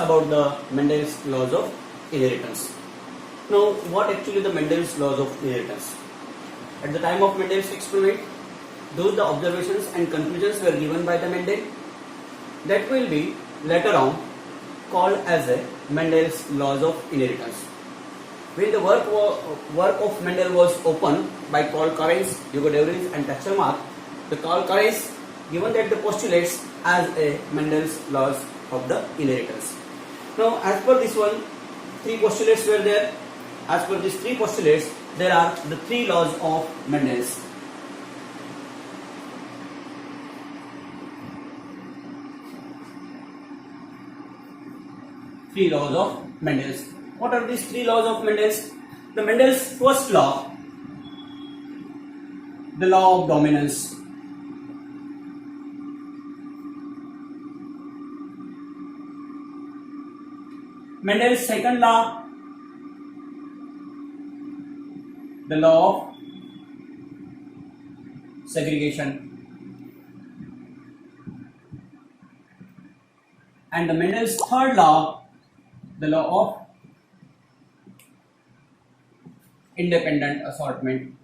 about the Mendel's laws of inheritance. Now, what actually the Mendel's laws of inheritance? At the time of Mendel's experiment, those the observations and conclusions were given by the Mendel that will be later on called as a Mendel's laws of inheritance. When the work of Mendel was opened by Karl Karens, Hugo de Vries and Taxelmark, the Karl Karens given that the postulates as a Mendel's laws of the inheritance. Now, as per this one, three postulates were there. As per these three postulates, there are the three laws of Mendel's. Three laws of Mendel's. What are these three laws of Mendel's? The Mendel's first law, the law of dominance. Mendel's second law, the law of segregation. And the Mendel's third law, the law of independent assortment.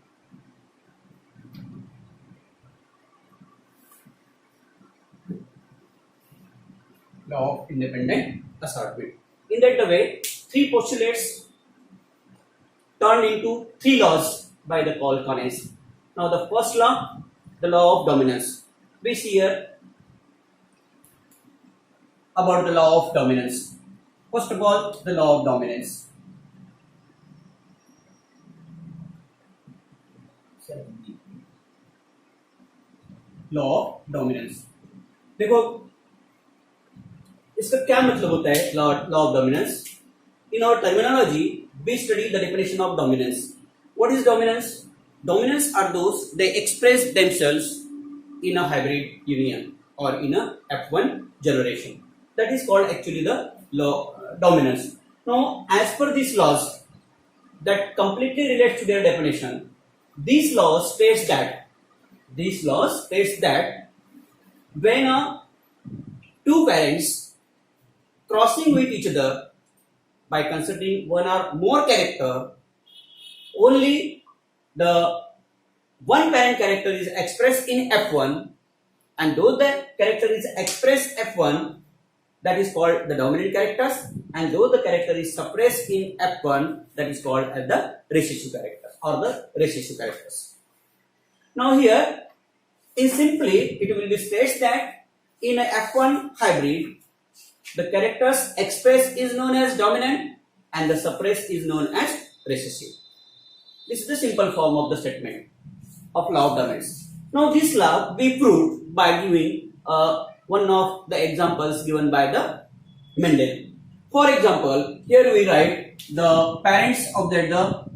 Law of independent assortment. In that way, three postulates turned into three laws by the Karl Karens. Now, the first law, the law of dominance. We see here about the law of dominance. First of all, the law of dominance. Law of dominance. देखो इसका क्या मतलब होता है law of dominance? In our terminology, we study the definition of dominance. What is dominance? Dominance are those they express themselves in a hybrid union or in a F1 generation. That is called actually the law dominance. Now, as per these laws that completely relates to their definition, these laws states that when two parents crossing with each other by considering one or more character, only the one parent character is expressed in F1, and though the character is expressed F1, that is called the dominant characters, and though the character is suppressed in F1, that is called as the recessive characters or the recessive characters. Now here, in simply, it will be stated that in a F1 hybrid, the characters expressed is known as dominant and the suppressed is known as recessive. This is the simple form of the statement of law of dominance. Now this law we proved by giving one of the examples given by the Mendel. For example, here we write the parents of the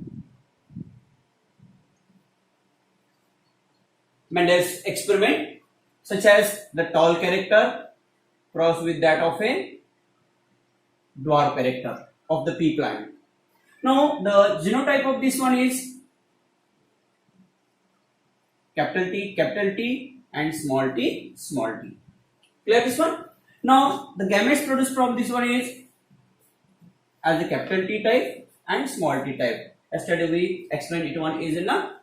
Mendel's experiment, such as the tall character crossed with that of a dwarf character of the pea plant. Now the genotype of this one is capital T and small t. Clear this one? Now the gametes produced from this one is as the capital T type and small t type. Yesterday we explained it one is in a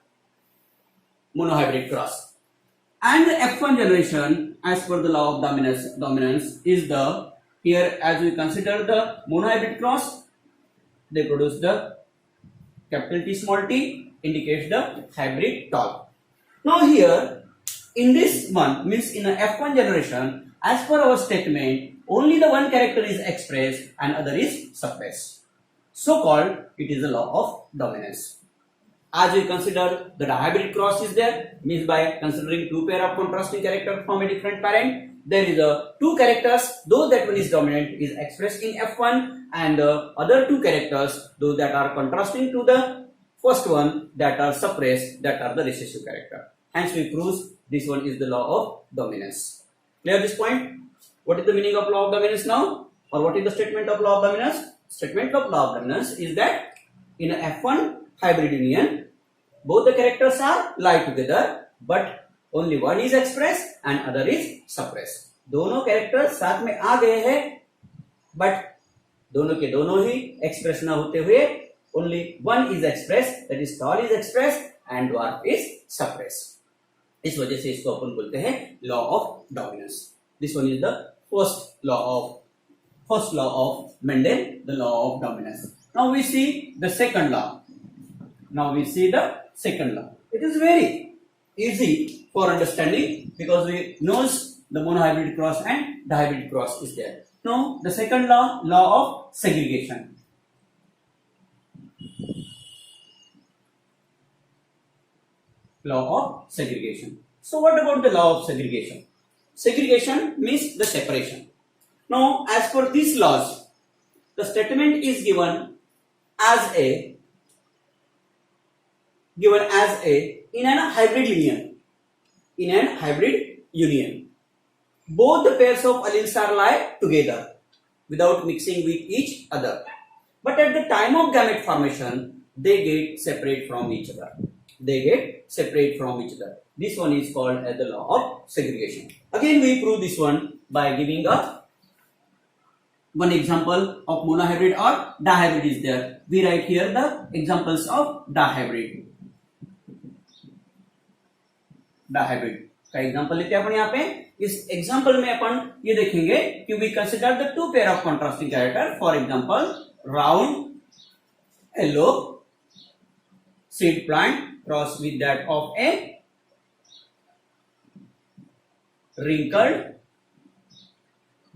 monohybrid cross. And the F1 generation, as per the law of dominance is the, here as we consider the monohybrid cross, they produce the capital T small t indicates the hybrid tall. Now here in this one means in a F1 generation, as per our statement, only the one character is expressed and other is suppressed. So called it is a law of dominance. As we consider the dihybrid cross is there, means by considering two pair of contrasting characters from a different parent, there is a two characters, though that one is dominant is expressed in F1, and the other two characters, those that are contrasting to the first one, that are suppressed, that are the recessive character. Hence we prove this one is the law of dominance. Clear this point? What is the meaning of law of dominance now? Or what is the statement of law of dominance? Statement of law of dominance is that in a F1 hybrid union, both the characters are lie together, but only one is expressed and other is suppressed. दोनों characters साथ में आ गए हैं, but दोनों के दोनों ही express ना होते हुए only one is expressed, that is tall is expressed and dwarf is suppressed. इस वजह से इसको अपन बोलते हैं law of dominance. This one is the first law of Mendel, the law of dominance. Now we see the second law. It is very easy for understanding because we knows the monohybrid cross and dihybrid cross is there. Now the second law of segregation. Law of segregation. So what about the law of segregation? Segregation means the separation. Now as per these laws, the statement is given as a in an hybrid union. Both the pairs of alleles are lie together without mixing with each other. But at the time of gamete formation, they get separate from each other. This one is called as the law of segregation. Again, we prove this one by giving one example of monohybrid or dihybrid is there. We write here the examples of dihybrid का example लेते हैं अपन यहाँ पे. इस example में अपन ये देखेंगे कि we consider the two pair of contrasting character. For example, round yellow seed plant cross with that of a wrinkled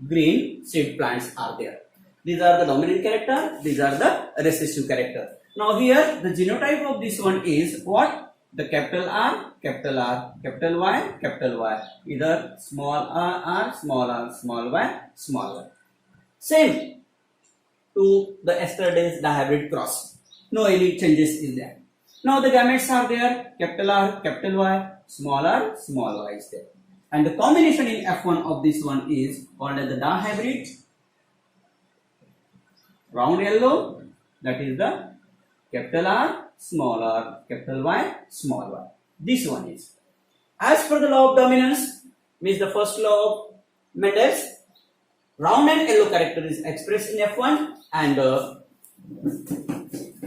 green seed plants are there. These are the dominant character, these are the recessive character. Now here the genotype of this one is what? The capital R, capital Y, capital Y. Either small r, small y, small y. Same to the yesterday's dihybrid cross. No any changes is there. Now the gametes are there, capital R, capital Y, small r, small y is there. And the combination in F1 of this one is called as the dihybrid round yellow, that is the capital R, small r, capital Y, small y. This one is. As per the law of dominance, means the first law of Mendel's, round and yellow character is expressed in F1 and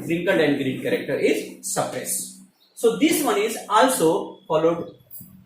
wrinkled and green character is suppressed. So this one is also followed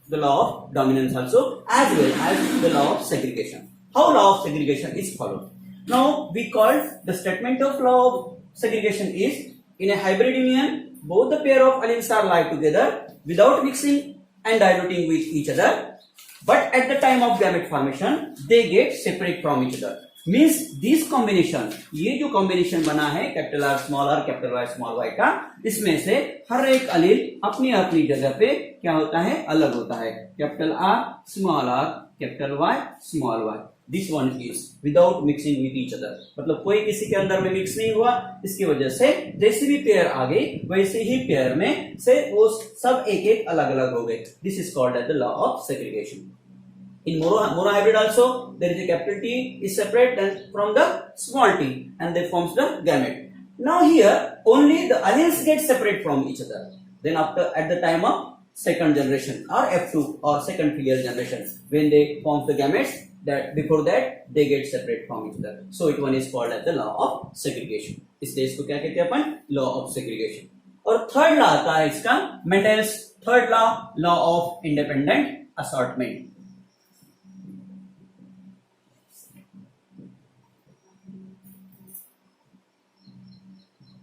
the law of dominance also as well as the law of segregation. How law of segregation is followed? Now we call the statement of law of segregation is in a hybrid union, both the pair of alleles are lie together without mixing and diluting with each other. But at the time of gamete formation, they get separate from each other. Means this combination, ये जो combination बना है capital R small r capital Y small y का, इसमें से हर एक अलील अपनी अपनी जगह पे क्या होता है, अलग होता है. Capital R small r capital Y small y. This one is without mixing with each other. मतलब कोई किसी के अंदर में मिक्स नहीं हुआ. इसकी वजह से जैसे भी पेयर आ गई वैसे ही पेयर में से वो सब एक एक अलग अलग हो गए. This is called as the law of segregation. In monohybrid also there is a capital T is separate from the small t and they forms the gamete. Now here only the alleles get separate from each other. Then after at the time of second generation or F2 or second filial generation when they form the gametes, that before that they get separate from each other. So it one is called as the law of segregation. इसलिए इसको क्या कहते हैं अपन, law of segregation. और third law आता है इसका Mendel's third law, law of independent assortment.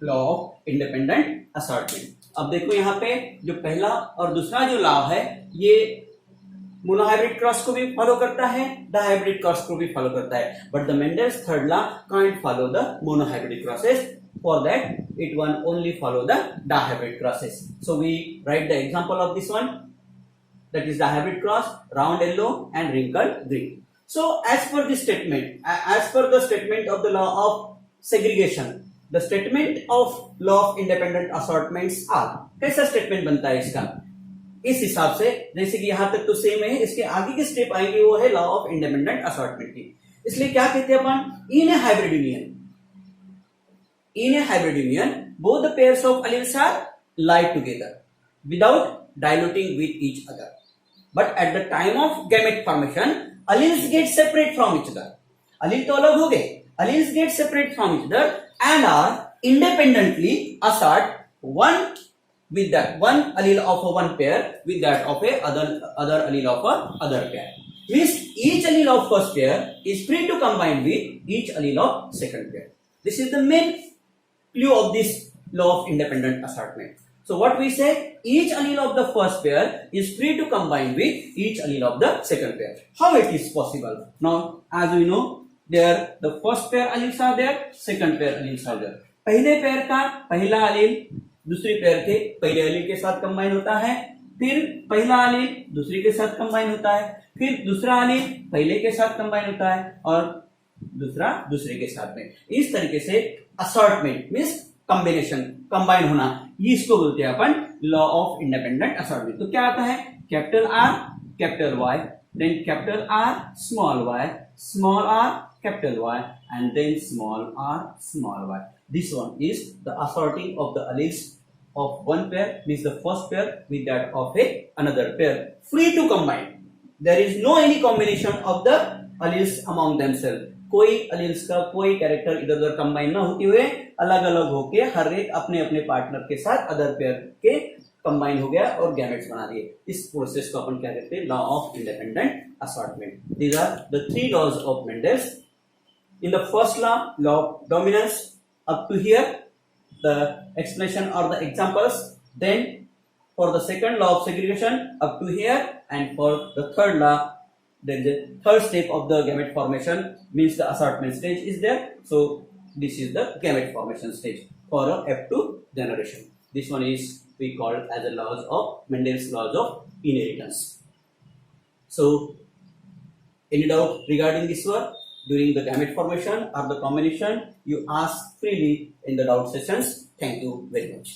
Law of independent assortment. अब देखो यहाँ पे जो पहला और दूसरा जो लॉ है ये मोनोहाइब्रिड क्रॉस को भी फॉलो करता है, डायहाइब्रिड क्रॉस को भी फॉलो करता है. But the Mendel's third law can't follow the monohybrid crosses. For that it one only follow the dihybrid crosses. So we write the example of this one, that is dihybrid cross, round yellow and wrinkled green. So as per this statement, as per the statement of the law of segregation, the statement of law of independent assortments are, कैसा statement बनता है इसका, इस हिसाब से जैसे कि यहां तक तो सेम है, इसके आगे की स्टेप आएंगे वो है लॉ ऑफ इंडिपेंडेंट असॉर्टमेंट की. इसलिए क्या कहते हैं अपन, in a hybrid union, in a hybrid union both the pairs of alleles are lie together without diluting with each other. But at the time of gamete formation alleles get separate from each other. allele तो अलग हो गए alleles get separate from each other and are independently assert one with that one allele of a one pair with that of a other allele of a other pair. Means each allele of first pair is free to combine with each allele of second pair. This is the main clue of this law of independent assortment. So what we say, each allele of the first pair is free to combine with each allele of the second pair. How it is possible? Now, as we know, there the first pair alleles are there, second pair alleles are there. पहले pair का पहला allele दूसरी pair के पहले allele के साथ combine होता है, फिर पहला allele दूसरी के साथ कंबाइन होता है, फिर दूसरा allele पहले के साथ कंबाइन होता है और दूसरा दूसरे के साथ में. इस तरीके से असॉर्टमेंट मींस कॉम्बिनेशन, कंबाइन होना, ये इसको बोलते हैं अपन लॉ ऑफ इंडिपेंडेंट असॉर्टमेंट. तो क्या आता है, capital R capital Y, then capital R small R capital Y, and then small r small y. This one is the assorting of the alleles of one pair, means the first pair with that of another pair, free to combine. There is no any combination of the alleles among themselves. कोई alleles का कोई character इधर उधर combine ना होते हुए अलग अलग होके हर एक अपने अपने पार्टनर के साथ अदर पेयर के कंबाइन हो गया और गैमेट्स बना दिए. इस प्रोसेस को अपन क्या कहते हैं, law of independent assortment. These are the three laws of Mendel's. In the first law, law of dominance, up to here, the explanation or the examples. Then for the second law of segregation, up to here, and for the third law, there is a third step of the gamete formation, means the assortment stage is there. So this is the gamete formation stage for a F2 generation. This one is we call as the laws of Mendel's laws of inheritance. So any doubt regarding this one? During the gamete formation or the combination, you ask freely in the doubt sessions. Thank you very much.